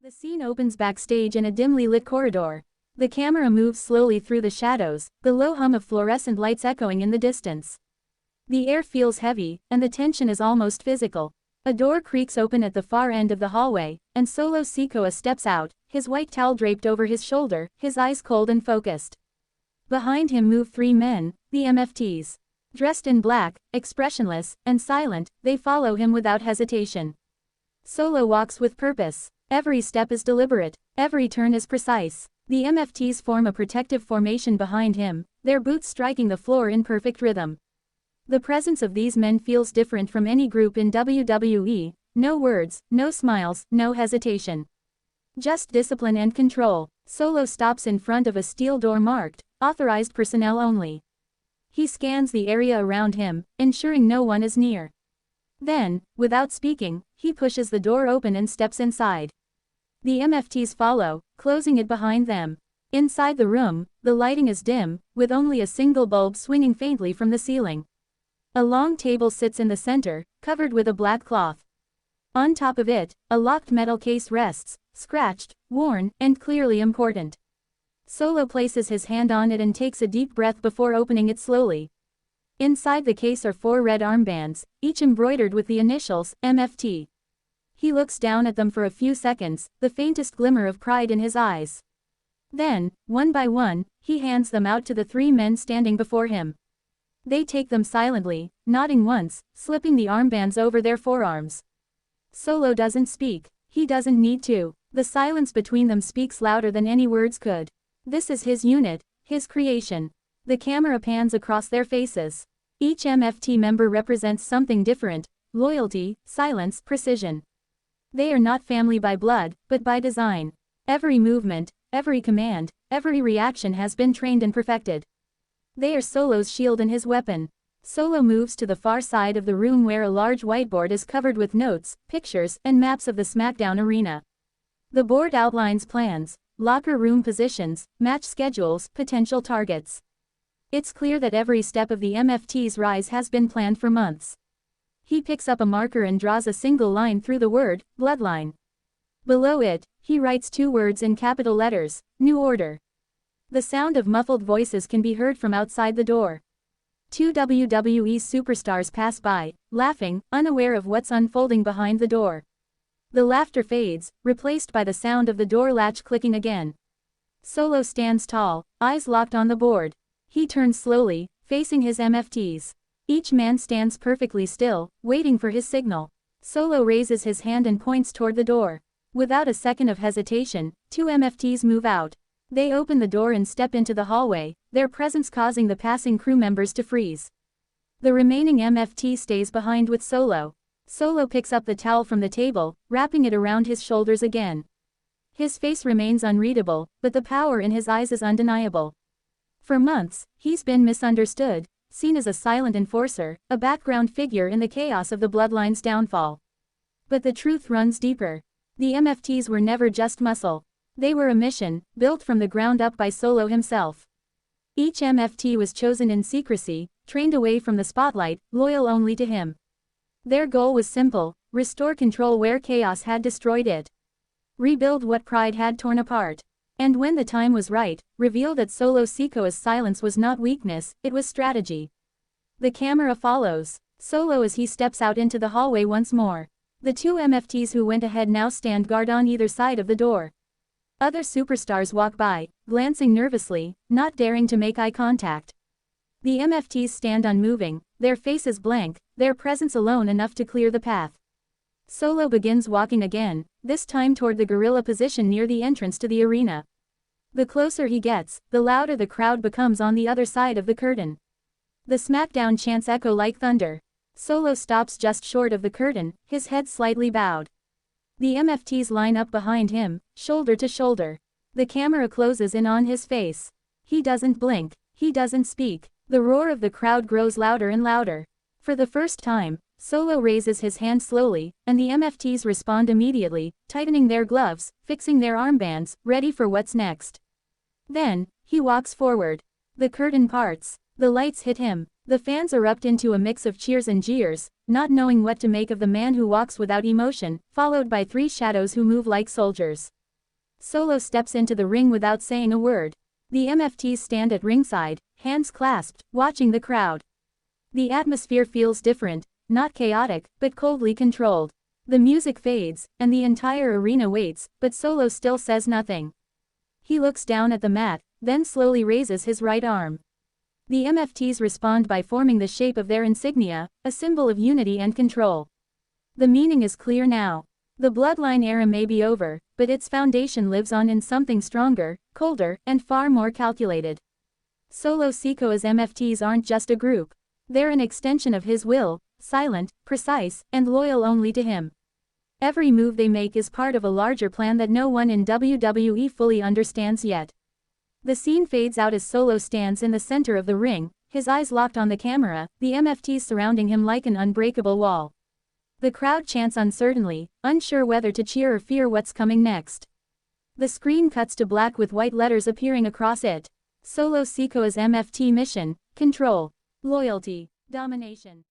The scene opens backstage in a dimly lit corridor. The camera moves slowly through the shadows, the low hum of fluorescent lights echoing in the distance. The air feels heavy, and the tension is almost physical. A door creaks open at the far end of the hallway, and Solo Sikoa steps out, his white towel draped over his shoulder, his eyes cold and focused. Behind him move three men, the Mfts. Dressed in black, expressionless, and silent, they follow him without hesitation. Solo walks with purpose. Every step is deliberate, every turn is precise. The Mfts form a protective formation behind him, their boots striking the floor in perfect rhythm. The presence of these men feels different from any group in WWE, no words, no smiles, no hesitation. Just discipline and control. Solo stops in front of a steel door marked, "Authorized personnel only." He scans the area around him, ensuring no one is near. Then, without speaking, he pushes the door open and steps inside. The Mfts follow, closing it behind them. Inside the room, the lighting is dim, with only a single bulb swinging faintly from the ceiling. A long table sits in the center, covered with a black cloth. On top of it, a locked metal case rests, scratched, worn, and clearly important. Solo places his hand on it and takes a deep breath before opening it slowly. Inside the case are 4 red armbands, each embroidered with the initials, MFT. He looks down at them for a few seconds, the faintest glimmer of pride in his eyes. Then, one by one, he hands them out to the 3 men standing before him. They take them silently, nodding once, slipping the armbands over their forearms. Solo doesn't speak. He doesn't need to. The silence between them speaks louder than any words could. This is his unit, his creation. The camera pans across their faces. Each MFT member represents something different: loyalty, silence, precision. They are not family by blood, but by design. Every movement, every command, every reaction has been trained and perfected. They are Solo's shield and his weapon. Solo moves to the far side of the room where a large whiteboard is covered with notes, pictures, and maps of the SmackDown arena. The board outlines plans, locker room positions, match schedules, potential targets. It's clear that every step of the MFT's rise has been planned for months. He picks up a marker and draws a single line through the word, bloodline. Below it, he writes 2 words in capital letters, New Order. The sound of muffled voices can be heard from outside the door. 2 WWE superstars pass by, laughing, unaware of what's unfolding behind the door. The laughter fades, replaced by the sound of the door latch clicking again. Solo stands tall, eyes locked on the board. He turns slowly, facing his MFTs. Each man stands perfectly still, waiting for his signal. Solo raises his hand and points toward the door. Without a second of hesitation, 2 MFTs move out. They open the door and step into the hallway, their presence causing the passing crew members to freeze. The remaining MFT stays behind with Solo. Solo picks up the towel from the table, wrapping it around his shoulders again. His face remains unreadable, but the power in his eyes is undeniable. For months, he's been misunderstood, seen as a silent enforcer, a background figure in the chaos of the Bloodline's downfall. But the truth runs deeper. The MFTs were never just muscle. They were a mission, built from the ground up by Solo himself. Each MFT was chosen in secrecy, trained away from the spotlight, loyal only to him. Their goal was simple: restore control where chaos had destroyed it. Rebuild what pride had torn apart. And when the time was right, reveal that Solo Sikoa's silence was not weakness, it was strategy. The camera follows Solo as he steps out into the hallway once more. The 2 MFTs who went ahead now stand guard on either side of the door. Other superstars walk by, glancing nervously, not daring to make eye contact. The MFTs stand unmoving, their faces blank, their presence alone enough to clear the path. Solo begins walking again, this time toward the gorilla position near the entrance to the arena. The closer he gets, the louder the crowd becomes on the other side of the curtain. The SmackDown chants echo like thunder. Solo stops just short of the curtain, his head slightly bowed. The MFTs line up behind him, shoulder to shoulder. The camera closes in on his face. He doesn't blink, he doesn't speak. The roar of the crowd grows louder and louder. For the first time, Solo raises his hand slowly, and the MFTs respond immediately, tightening their gloves, fixing their armbands, ready for what's next. Then, he walks forward. The curtain parts. The lights hit him. The fans erupt into a mix of cheers and jeers, not knowing what to make of the man who walks without emotion, followed by 3 shadows who move like soldiers. Solo steps into the ring without saying a word. The MFTs stand at ringside, hands clasped, watching the crowd. The atmosphere feels different, not chaotic, but coldly controlled. The music fades, and the entire arena waits, but Solo still says nothing. He looks down at the mat, then slowly raises his right arm. The MFTs respond by forming the shape of their insignia, a symbol of unity and control. The meaning is clear now. The bloodline era may be over, but its foundation lives on in something stronger, colder, and far more calculated. Solo Sikoa's MFTs aren't just a group. They're an extension of his will, silent, precise, and loyal only to him. Every move they make is part of a larger plan that no one in WWE fully understands yet. The scene fades out as Solo stands in the center of the ring, his eyes locked on the camera, the MFTs surrounding him like an unbreakable wall. The crowd chants uncertainly, unsure whether to cheer or fear what's coming next. The screen cuts to black with white letters appearing across it. Solo Sikoa's MFT mission: control, loyalty, domination.